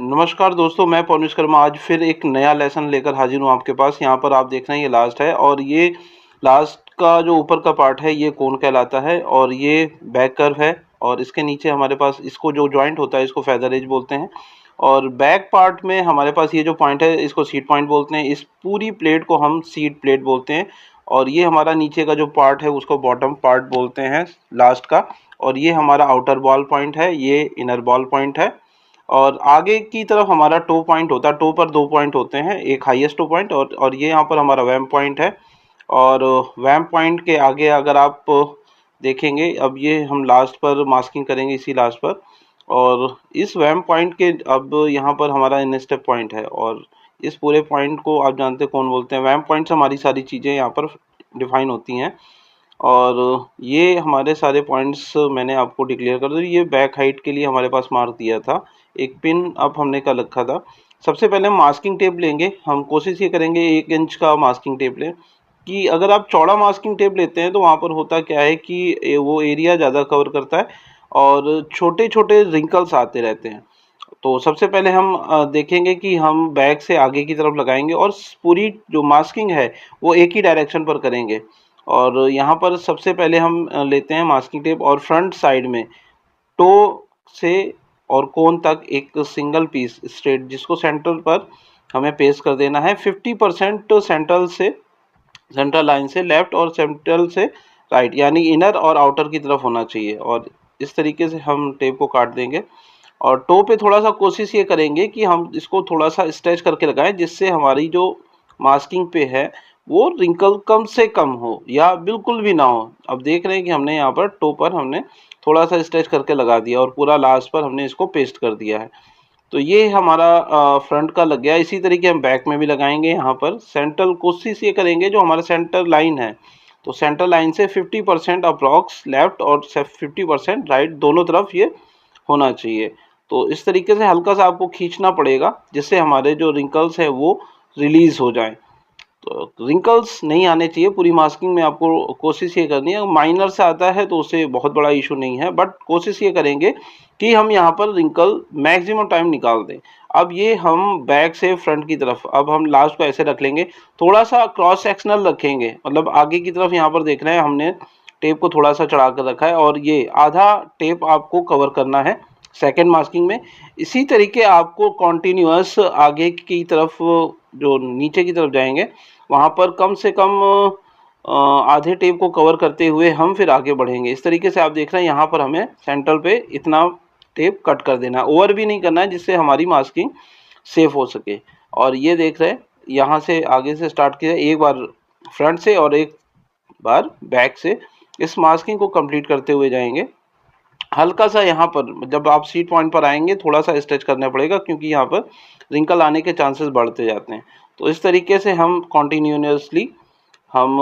नमस्कार दोस्तों, मैं पवन विश्वकर्मा आज फिर एक नया लेसन लेकर हाजिर हूँ आपके पास। यहाँ पर आप देख रहे हैं ये लास्ट है और ये लास्ट का जो ऊपर का पार्ट है ये कोन कहलाता है और ये बैक कर्व है और इसके नीचे हमारे पास इसको जो जॉइंट होता है इसको फेदर एज बोलते हैं और बैक पार्ट में हमारे पास ये जो पॉइंट है इसको सीड पॉइंट बोलते हैं। इस पूरी प्लेट को हम सीड प्लेट बोलते हैं और ये हमारा नीचे का जो पार्ट है उसको बॉटम पार्ट बोलते हैं लास्ट का। और ये हमारा आउटर बॉल पॉइंट है, ये इनर बॉल पॉइंट है और आगे की तरफ हमारा टो पॉइंट होता है। टो पर दो पॉइंट होते हैं, एक हाईएस्ट टो पॉइंट और ये यहाँ पर हमारा वैम्प पॉइंट है। और वैम्प पॉइंट के आगे अगर आप देखेंगे, अब ये हम लास्ट पर मास्किंग करेंगे, इसी लास्ट पर। और इस वैम्प पॉइंट के अब यहाँ पर हमारा इनस्टेप पॉइंट है और इस पूरे पॉइंट को आप जानते हैं कौन बोलते हैं। वैम्प पॉइंट से हमारी सारी चीज़ें यहाँ पर डिफाइन होती हैं और ये हमारे सारे पॉइंट्स मैंने आपको डिक्लेयर कर दी। ये बैक हाइट के लिए हमारे पास मार्क दिया था, एक पिन अप हमने का रखा था। सबसे पहले हम मास्किंग टेप लेंगे। हम कोशिश ये करेंगे 1 इंच का मास्किंग टेप लें कि अगर आप चौड़ा मास्किंग टेप लेते हैं तो वहाँ पर होता क्या है कि वो एरिया ज़्यादा कवर करता है और छोटे छोटे रिंकल्स आते रहते हैं। तो सबसे पहले हम देखेंगे कि हम बैक से आगे की तरफ लगाएंगे और पूरी जो मास्किंग है वो एक ही डायरेक्शन पर करेंगे। और यहाँ पर सबसे पहले हम लेते हैं मास्किंग टेप और फ्रंट साइड में टो से और कोन तक एक सिंगल पीस स्ट्रेट जिसको सेंटर पर हमें पेस्ट कर देना है। 50% सेंट्रल लाइन से लेफ्ट और सेंट्रल से राइट, यानी इनर और आउटर की तरफ होना चाहिए। और इस तरीके से हम टेप को काट देंगे और टो पे थोड़ा सा कोशिश ये करेंगे कि हम इसको थोड़ा सा स्ट्रेच करके लगाएं जिससे हमारी जो मास्किंग पे है वो रिंकल कम से कम हो या बिल्कुल भी ना हो। अब देख रहे हैं कि हमने यहाँ पर टो पर हमने थोड़ा सा स्ट्रेच करके लगा दिया और पूरा लास्ट पर हमने इसको पेस्ट कर दिया है। तो ये हमारा फ्रंट का लग गया। इसी तरीके हम बैक में भी लगाएंगे। यहाँ पर सेंट्रल कोशिश ये करेंगे जो हमारा सेंटर लाइन है तो सेंटर लाइन से 50% अप्रॉक्स लेफ्ट और 50% राइट दोनों तरफ ये होना चाहिए। तो इस तरीके से हल्का सा आपको खींचना पड़ेगा जिससे हमारे जो रिंकल्स है वो रिलीज हो जाएं। तो रिंकल्स नहीं आने चाहिए पूरी मास्किंग में। आपको कोशिश ये करनी है, माइनर से आता है तो उससे बहुत बड़ा इशू नहीं है, बट कोशिश ये करेंगे कि हम यहाँ पर रिंकल मैक्सिमम टाइम निकाल दें। अब ये हम बैक से फ्रंट की तरफ, अब हम लास्ट को ऐसे रख लेंगे, थोड़ा सा क्रॉस सेक्शनल रखेंगे, मतलब आगे की तरफ यहाँ पर देख रहे हैं हमने टेप को थोड़ा सा चढ़ा कर रखा है और ये आधा टेप आपको कवर करना है सेकेंड मास्किंग में। इसी तरीके आपको कॉन्टिन्यूअस आगे की तरफ जो नीचे की तरफ जाएंगे वहाँ पर कम से कम आधे टेप को कवर करते हुए हम फिर आगे बढ़ेंगे। इस तरीके से आप देख रहे हैं यहाँ पर हमें सेंटर पे इतना टेप कट कर देना है, ओवर भी नहीं करना है जिससे हमारी मास्किंग सेफ हो सके। और ये देख रहे हैं यहाँ से आगे से स्टार्ट किया, एक बार फ्रंट से और एक बार बैक से इस मास्किंग को कंप्लीट करते हुए जाएंगे। हल्का सा यहाँ पर जब आप सीट पॉइंट पर आएंगे थोड़ा सा स्ट्रेच करना पड़ेगा क्योंकि यहाँ पर रिंकल आने के चांसेस बढ़ते जाते हैं। तो इस तरीके से हम कॉन्टिन्यूसली हम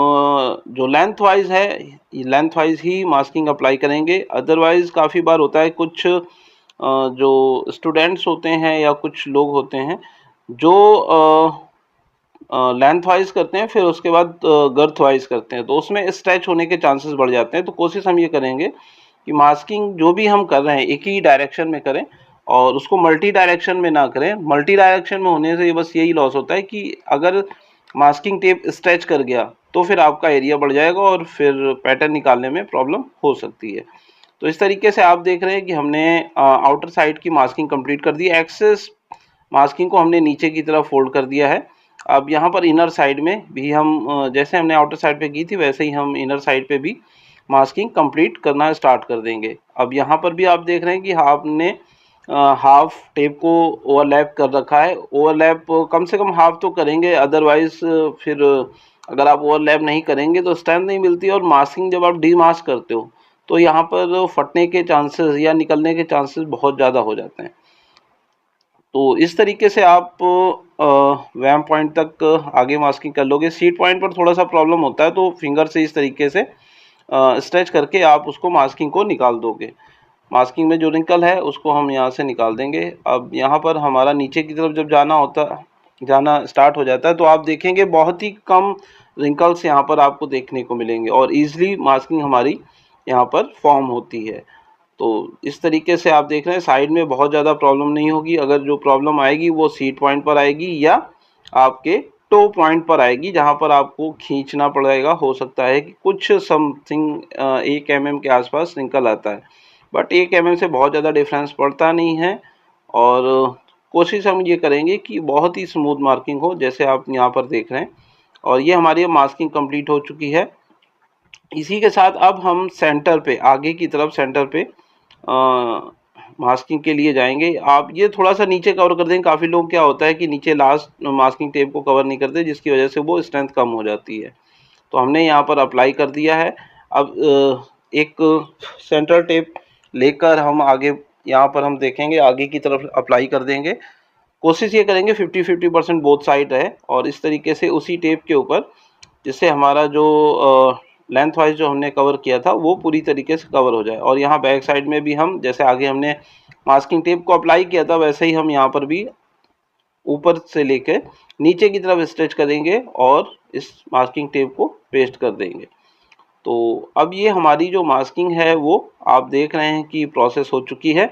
जो लेंथ वाइज है लेंथ वाइज ही मास्किंग अप्लाई करेंगे। अदरवाइज काफ़ी बार होता है कुछ जो स्टूडेंट्स होते हैं या कुछ लोग होते हैं जो लेंथ वाइज करते हैं फिर उसके बाद गर्थ वाइज करते हैं तो उसमें स्ट्रेच होने के चांसेस बढ़ जाते हैं। तो कोशिश हम ये करेंगे कि मास्किंग जो भी हम कर रहे हैं एक ही डायरेक्शन में करें और उसको मल्टी डायरेक्शन में ना करें। मल्टी डायरेक्शन में होने से बस यही लॉस होता है कि अगर मास्किंग टेप स्ट्रेच कर गया तो फिर आपका एरिया बढ़ जाएगा और फिर पैटर्न निकालने में प्रॉब्लम हो सकती है। तो इस तरीके से आप देख रहे हैं कि हमने आउटर साइड की मास्किंग कंप्लीट कर दी। एक्सेस मास्किंग को हमने नीचे की तरफ फोल्ड कर दिया है। अब यहाँ पर इनर साइड में भी हम जैसे हमने आउटर साइड पे की थी वैसे ही हम इनर साइड पे भी मास्किंग कंप्लीट करना स्टार्ट कर देंगे। अब यहाँ पर भी आप देख रहे हैं कि आपने हाफ टेप को ओवरलैप कर रखा है। ओवरलैप कम से कम हाफ तो करेंगे, अदरवाइज फिर अगर आप ओवरलैप नहीं करेंगे तो स्ट्रेंथ नहीं मिलती और मास्किंग जब आप डी मास्क करते हो तो यहाँ पर फटने के चांसेस या निकलने के चांसेस बहुत ज़्यादा हो जाते हैं। तो इस तरीके से आप वैम पॉइंट तक आगे मास्किंग कर लोगे। सीट पॉइंट पर थोड़ा सा प्रॉब्लम होता है तो फिंगर से इस तरीके से स्ट्रेच करके आप उसको मास्किंग को निकाल दोगे। मास्किंग में जो रिंकल है उसको हम यहाँ से निकाल देंगे। अब यहाँ पर हमारा नीचे की तरफ जब जाना स्टार्ट हो जाता है तो आप देखेंगे बहुत ही कम रिंकल्स यहाँ पर आपको देखने को मिलेंगे और ईजिली मास्किंग हमारी यहाँ पर फॉर्म होती है। तो इस तरीके से आप देख रहे हैं साइड में बहुत ज़्यादा प्रॉब्लम नहीं होगी। अगर जो प्रॉब्लम आएगी वो सीट पॉइंट पर आएगी या आपके टो पॉइंट पर आएगी, जहाँ पर आपको खींचना पड़ेगा। हो सकता है कि कुछ समथिंग 1 mm के आसपास निकल आता है, बट 1 mm से बहुत ज़्यादा डिफरेंस पड़ता नहीं है। और कोशिश हम ये करेंगे कि बहुत ही स्मूथ मार्किंग हो, जैसे आप यहाँ पर देख रहे हैं। और ये हमारी मास्किंग कंप्लीट हो चुकी है। इसी के साथ अब हम सेंटर पे, आगे की तरफ सेंटर पे मास्किंग के लिए जाएंगे। आप ये थोड़ा सा नीचे कवर कर देंगे। काफ़ी लोग क्या होता है कि नीचे लास्ट मास्किंग टेप को कवर नहीं करते, जिसकी वजह से वो स्ट्रेंथ कम हो जाती है। तो हमने यहाँ पर अप्लाई कर दिया है। अब एक सेंटर टेप लेकर हम आगे यहाँ पर हम देखेंगे, आगे की तरफ अप्लाई कर देंगे। कोशिश ये करेंगे 50-50% बोथ साइड रहे, और इस तरीके से उसी टेप के ऊपर, जिससे हमारा जो लेंथ वाइज जो हमने कवर किया था वो पूरी तरीके से कवर हो जाए। और यहाँ बैक साइड में भी हम, जैसे आगे हमने मास्किंग टेप को अप्लाई किया था, वैसे ही हम यहाँ पर भी ऊपर से लेके नीचे की तरफ स्ट्रेच करेंगे और इस मास्किंग टेप को पेस्ट कर देंगे। तो अब ये हमारी जो मास्किंग है वो आप देख रहे हैं कि प्रोसेस हो चुकी है।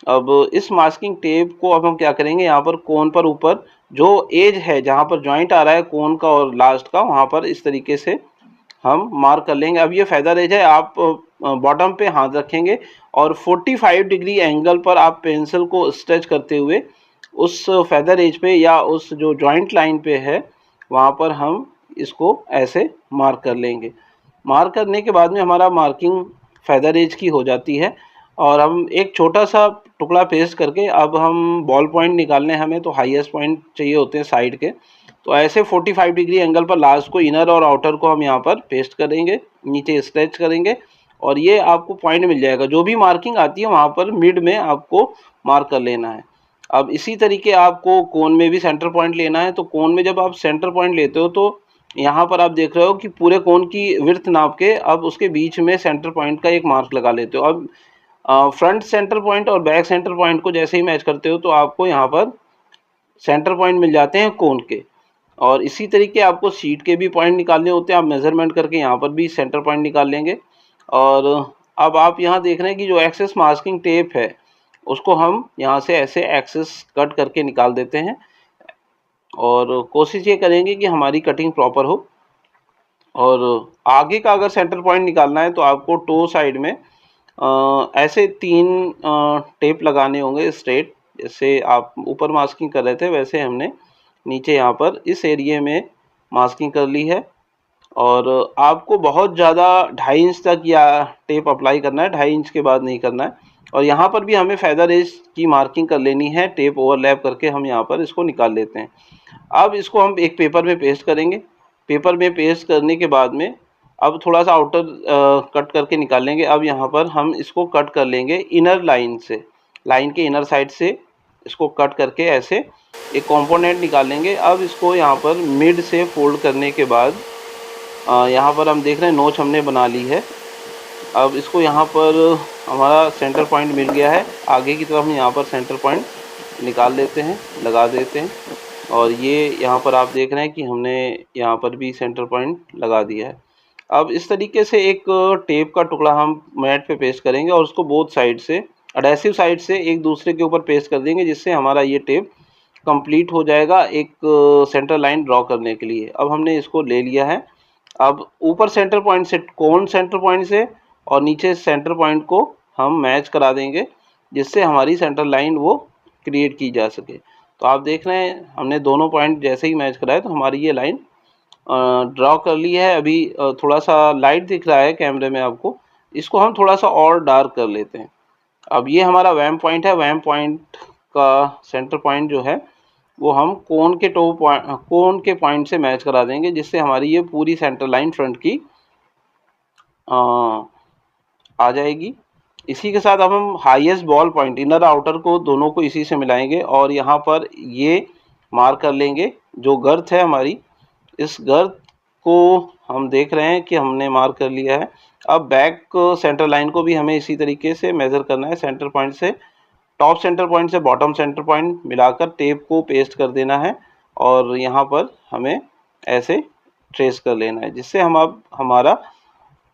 अब इस मास्किंग टेप को अब हम क्या करेंगे, यहाँ पर कोन पर ऊपर जो एज है, जहाँ पर जॉइंट आ रहा है कोन का और लास्ट का, वहाँ पर इस तरीके से हम मार्क कर लेंगे। अब ये फेदर एज है, आप बॉटम पे हाथ रखेंगे और 45 डिग्री एंगल पर आप पेंसिल को स्ट्रेच करते हुए उस फेदर एज पे या उस जो जॉइंट लाइन पे है वहाँ पर हम इसको ऐसे मार्क कर लेंगे। मार्क करने के बाद में हमारा मार्किंग फेदर एज की हो जाती है। और हम एक छोटा सा टुकड़ा पेस्ट करके, अब हम बॉल पॉइंट निकालने, हमें तो हाईएस्ट पॉइंट चाहिए होते हैं साइड के। तो ऐसे 45 डिग्री एंगल पर लास्ट को, इनर और आउटर को हम यहाँ पर पेस्ट करेंगे, नीचे स्ट्रेच करेंगे और ये आपको पॉइंट मिल जाएगा। जो भी मार्किंग आती है वहाँ पर मिड में आपको मार्क कर लेना है। अब इसी तरीके आपको कोन में भी सेंटर पॉइंट लेना है। तो कोन में जब आप सेंटर पॉइंट लेते हो तो यहाँ पर आप देख रहे हो कि पूरे कोन की विड्थ नाप के अब उसके बीच में सेंटर पॉइंट का एक मार्क लगा लेते हो। अब फ्रंट सेंटर पॉइंट और बैक सेंटर पॉइंट को जैसे ही मैच करते हो तो आपको यहाँ पर सेंटर पॉइंट मिल जाते हैं कोन के। और इसी तरीके आपको सीट के भी पॉइंट निकालने होते हैं। आप मेजरमेंट करके यहाँ पर भी सेंटर पॉइंट निकाल लेंगे। और अब आप यहाँ देख रहे हैं कि जो एक्सेस मास्किंग टेप है उसको हम यहाँ से ऐसे एक्सेस कट करके निकाल देते हैं। और कोशिश ये करेंगे कि हमारी कटिंग प्रॉपर हो। और आगे का अगर सेंटर पॉइंट निकालना है तो आपको टो साइड में ऐसे 3 टेप लगाने होंगे स्ट्रेट। जैसे आप ऊपर मास्किंग कर रहे थे वैसे हमने नीचे यहाँ पर इस एरिया में मास्किंग कर ली है। और आपको बहुत ज़्यादा 2.5 इंच तक या टेप अप्लाई करना है, 2.5 इंच के बाद नहीं करना है। और यहाँ पर भी हमें फेदर एज की मार्किंग कर लेनी है, टेप ओवरलैप करके हम यहाँ पर इसको निकाल लेते हैं। अब इसको हम एक पेपर में पेस्ट करेंगे। पेपर में पेस्ट करने के बाद में अब थोड़ा सा आउटर कट करके निकाल लेंगे। अब यहाँ पर हम इसको कट कर लेंगे इनर लाइन से, लाइन के इनर साइड से इसको कट करके ऐसे एक कंपोनेंट निकाल लेंगे। अब इसको यहाँ पर मिड से फोल्ड करने के बाद यहाँ पर हम देख रहे हैं नोच हमने बना ली है। अब इसको यहाँ पर हमारा सेंटर पॉइंट मिल गया है। आगे की तरफ हम यहाँ पर सेंटर पॉइंट निकाल लेते हैं, लगा देते हैं। और ये यहाँ पर आप देख रहे हैं कि हमने यहाँ पर भी सेंटर पॉइंट लगा दिया है। अब इस तरीके से एक टेप का टुकड़ा हम मैट पे पेस्ट करेंगे और उसको बोथ साइड से, एडहेसिव साइड से एक दूसरे के ऊपर पेस्ट कर देंगे, जिससे हमारा ये टेप कंप्लीट हो जाएगा एक सेंटर लाइन ड्रॉ करने के लिए। अब हमने इसको ले लिया है। अब ऊपर सेंटर पॉइंट से, कोन सेंटर पॉइंट से और नीचे सेंटर पॉइंट को हम मैच करा देंगे, जिससे हमारी सेंटर लाइन वो क्रिएट की जा सके। तो आप देख रहे हैं हमने दोनों पॉइंट जैसे ही मैच कराए तो हमारी ये लाइन ड्रॉ कर ली है। अभी थोड़ा सा लाइट दिख रहा है कैमरे में आपको, इसको हम थोड़ा सा और डार्क कर लेते हैं। अब ये हमारा वैम पॉइंट है। वैम पॉइंट का सेंटर पॉइंट जो है वो हम कोन के पॉइंट से मैच करा देंगे, जिससे हमारी ये पूरी सेंटर लाइन फ्रंट की आ जाएगी। इसी के साथ अब हम highest ball point, inner outer को दोनों को इसी से मिलाएंगे और यहाँ पर ये मार्क कर लेंगे जो गर्थ है हमारी। इस गर्थ को हम देख रहे हैं कि हमने मार्क कर लिया है। अब बैक सेंटर लाइन को भी हमें इसी तरीके से मेज़र करना है। सेंटर पॉइंट से, टॉप सेंटर पॉइंट से बॉटम सेंटर पॉइंट मिलाकर टेप को पेस्ट कर देना है और यहाँ पर हमें ऐसे ट्रेस कर लेना है, जिससे हम अब हमारा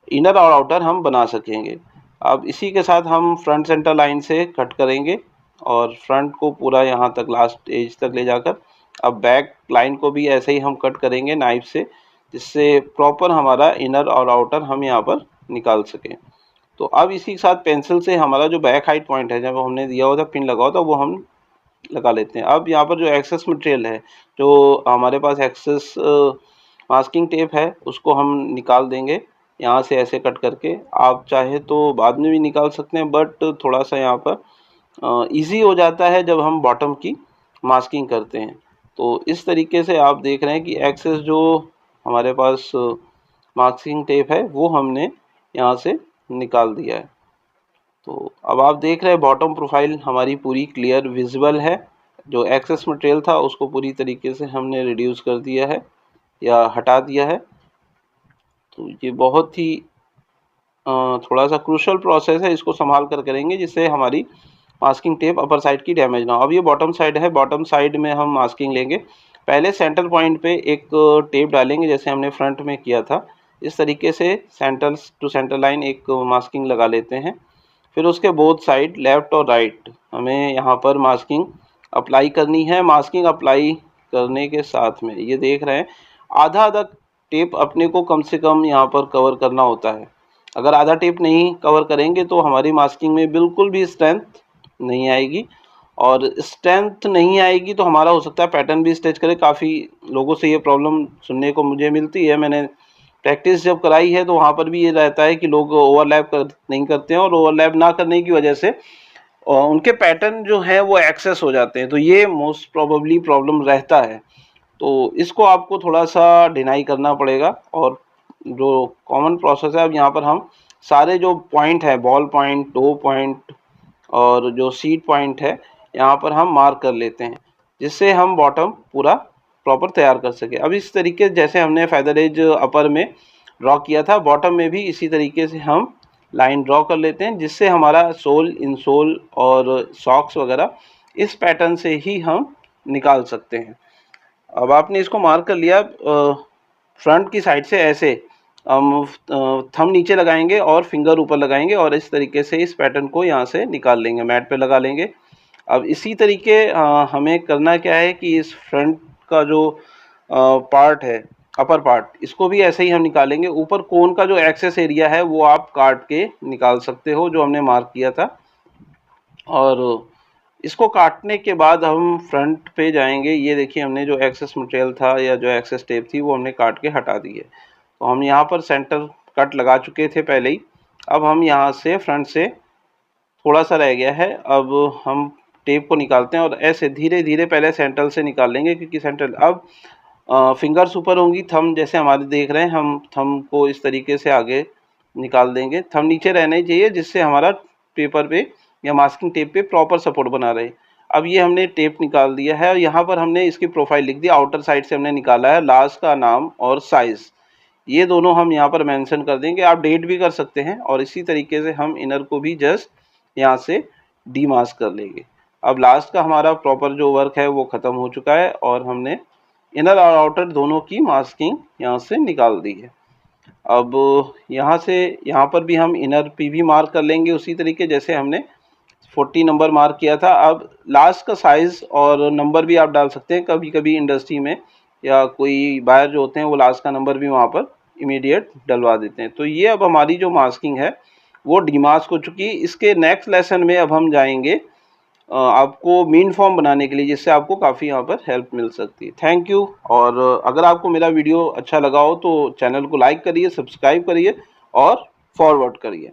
इनर और आउटर हम बना सकेंगे। अब इसी के साथ हम फ्रंट सेंटर लाइन से कट करेंगे और फ्रंट को पूरा यहाँ तक लास्ट एज तक ले जाकर अब बैक लाइन को भी ऐसे ही हम कट करेंगे नाइफ से, जिससे प्रॉपर हमारा इनर और आउटर हम यहाँ पर निकाल सकें। तो अब इसी के साथ पेंसिल से हमारा जो बैक हाइट पॉइंट है, जब हमने दिया हुआ था पिन लगा हुआ था, वो हम लगा लेते हैं। अब यहाँ पर जो एक्सेस मटेरियल है, जो हमारे पास एक्सेस मास्किंग टेप है, उसको हम निकाल देंगे यहाँ से ऐसे कट करके। आप चाहे तो बाद में भी निकाल सकते हैं, बट थोड़ा सा यहाँ पर इजी हो जाता है जब हम बॉटम की मास्किंग करते हैं। तो इस तरीके से आप देख रहे हैं कि एक्सेस जो हमारे पास मास्किंग टेप है वो हमने यहाँ से निकाल दिया है। तो अब आप देख रहे हैं बॉटम प्रोफाइल हमारी पूरी क्लियर विजिबल है। जो एक्सेस मटेरियल था उसको पूरी तरीके से हमने रिड्यूस कर दिया है या हटा दिया है। तो ये बहुत ही थोड़ा सा क्रूशल प्रोसेस है, इसको संभाल कर करेंगे जिससे हमारी मास्किंग टेप अपर साइड की डैमेज ना हो। अब ये बॉटम साइड है, बॉटम साइड में हम मास्किंग लेंगे। पहले सेंटर पॉइंट पे एक टेप डालेंगे जैसे हमने फ्रंट में किया था। इस तरीके से सेंटर टू सेंटर लाइन एक मास्किंग लगा लेते हैं। फिर उसके बोथ साइड लेफ़्ट और राइट हमें यहाँ पर मास्किंग अप्लाई करनी है। मास्किंग अप्लाई करने के साथ में ये देख रहे हैं आधा आधा टेप अपने को कम से कम यहाँ पर कवर करना होता है। अगर आधा टेप नहीं कवर करेंगे तो हमारी मास्किंग में बिल्कुल भी स्ट्रेंथ नहीं आएगी, और स्ट्रेंथ नहीं आएगी तो हमारा हो सकता है पैटर्न भी स्टिच करे। काफ़ी लोगों से ये प्रॉब्लम सुनने को मुझे मिलती है। मैंने प्रैक्टिस जब कराई है तो वहाँ पर भी ये रहता है कि लोग ओवरलैप नहीं करते हैं, और ओवरलैप ना करने की वजह से उनके पैटर्न जो है वो एक्सेस हो जाते हैं। तो ये मोस्ट प्रोबेबली प्रॉब्लम रहता है। तो इसको आपको थोड़ा सा डिनाई करना पड़ेगा, और जो कॉमन प्रोसेस है अब यहाँ पर हम सारे जो पॉइंट है, बॉल पॉइंट, टो पॉइंट और जो सीट पॉइंट है, यहाँ पर हम मार्क कर लेते हैं जिससे हम बॉटम पूरा प्रॉपर तैयार कर सके। अब इस तरीके जैसे हमने फेदर एज अपर में ड्रॉ किया था, बॉटम में भी इसी तरीके से हम लाइन ड्रॉ कर लेते हैं, जिससे हमारा सोल, इनसोल और सॉक्स वगैरह इस पैटर्न से ही हम निकाल सकते हैं। अब आपने इसको मार्क कर लिया। फ्रंट की साइड से ऐसे हम थंब नीचे लगाएंगे और फिंगर ऊपर लगाएंगे और इस तरीके से इस पैटर्न को यहाँ से निकाल लेंगे, मैट पे लगा लेंगे। अब इसी तरीके हमें करना क्या है कि इस फ्रंट का जो पार्ट है, अपर पार्ट, इसको भी ऐसे ही हम निकालेंगे। ऊपर कोन का जो एक्सेस एरिया है वो आप काट के निकाल सकते हो, जो हमने मार्क किया था। और इसको काटने के बाद हम फ्रंट पे जाएंगे। ये देखिए हमने जो एक्सेस मटेरियल था या जो एक्सेस टेप थी वो हमने काट के हटा दी है। तो हम यहाँ पर सेंटर कट लगा चुके थे पहले ही। अब हम यहाँ से फ्रंट से थोड़ा सा रह गया है, अब हम टेप को निकालते हैं और ऐसे धीरे धीरे पहले सेंटर से निकाल लेंगे, क्योंकि सेंटर अब फिंगर्स ऊपर होंगी। थंब जैसे हमारे देख रहे हैं, हम थंब को इस तरीके से आगे निकाल देंगे। थंब नीचे रहना ही चाहिए जिससे हमारा पेपर पे या मास्किंग टेप पे प्रॉपर सपोर्ट बना रहे। अब ये हमने टेप निकाल दिया है और यहाँ पर हमने इसकी प्रोफाइल लिख दी। आउटर साइड से हमने निकाला है लास्ट का नाम और साइज़, ये दोनों हम यहाँ पर मेंशन कर देंगे। आप डेट भी कर सकते हैं। और इसी तरीके से हम इनर को भी जस्ट यहाँ से डीमास्क कर लेंगे। अब लास्ट का हमारा प्रॉपर जो वर्क है वो ख़त्म हो चुका है और हमने इनर और आउटर दोनों की मास्किंग यहाँ से निकाल दी है। अब यहाँ से यहाँ पर भी हम इनर पे भी मार्क कर लेंगे उसी तरीके जैसे हमने 40 नंबर मार्क किया था। अब लास्ट का साइज़ और नंबर भी आप डाल सकते हैं। कभी कभी इंडस्ट्री में या कोई बायर जो होते हैं वो लास्ट का नंबर भी वहाँ पर इमीडिएट डलवा देते हैं। तो ये अब हमारी जो मास्किंग है वो डीमास्क हो चुकी है। इसके नेक्स्ट लेसन में अब हम जाएंगे आपको मीन फॉर्म बनाने के लिए, जिससे आपको काफ़ी यहाँ पर हेल्प मिल सकती है। Thank you. और अगर आपको मेरा वीडियो अच्छा लगा हो तो चैनल को लाइक करिए, सब्सक्राइब करिए और फॉरवर्ड करिए।